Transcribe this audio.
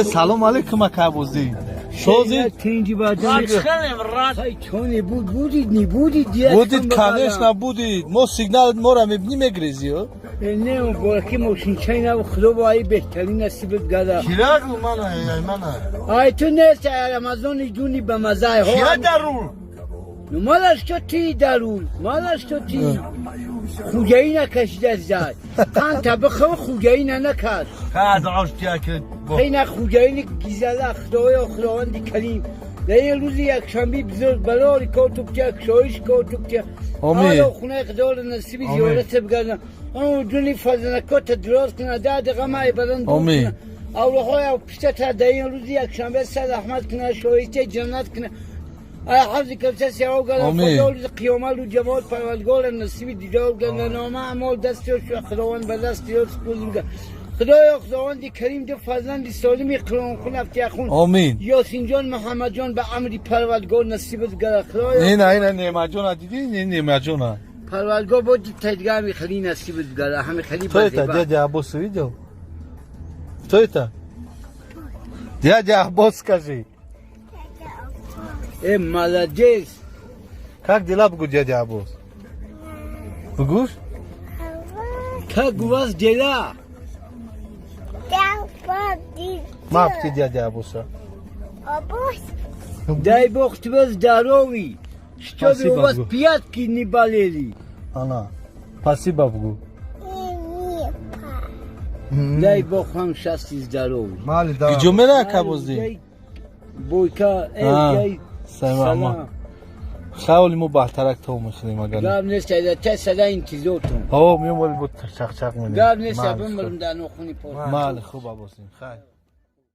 سلام علیکم کابوزی شوزی تینجی بادم خیلی چونه بودید بودید کنش نبودید ما سیگنال ما را میگریزی نه اون برکی موشین چای نبود خدا با ای بهترین نصیبت گده کیرا رو من آی تو نیست رمضان جونی به مزه ها کیرا درون مالش تو تی درون مالش تو تی خوجایی نکشیده زد تن طبخه خوجایی نکرد خد عاشتیا که خیلی خوجایی گیزده خداوندی کریم در یه روزی یک شنبه بزرگ بلاری کارتوب که اکشایش کارتوب که حالا خونه خداوند نصیبی زیارت بگردم اون جونی فضلکات دراز کنه ده دقیقه مای بدن دور کنه اولوهای پیشته تا در این روزی یک شنبه صد احمد کنه شایسته جنت کنه حفظ کلسه سیاو گردم فضل قیامت و جواد پروردگار نصیبی دیدار گردن نامه اعمال دستی و خداوند به دستی و سپوزی بگرد خداوند کریم دو فرزند سالمی قرآن خون افتیخون آمین یاسین جان محمد جان به امری پروردگار نصیبت گرد نه نعمت جان دیدی نه نعمت جان پروردگار بود تدگاه می خلی نصیبت گرد همه خلی بازیبا تو عباس ویدیو تو دیا عباس کجی молодец как дела бгу дядя عباس бгу как у вас дела мапти дядя عباس дай бог тебе здоровья чтобы у вас пятки не болели ана спасибо бгу дай бог вам счастья и здоровья где мера кабузи бойка эй سلام خیلی مو بهترک تو میخریم اگر گام نیست تا صدا انتظارتون میومد بود چخ چخ می‌کنه گام نیست بمرم در نخونی پاس مال خوب عباسیم خیر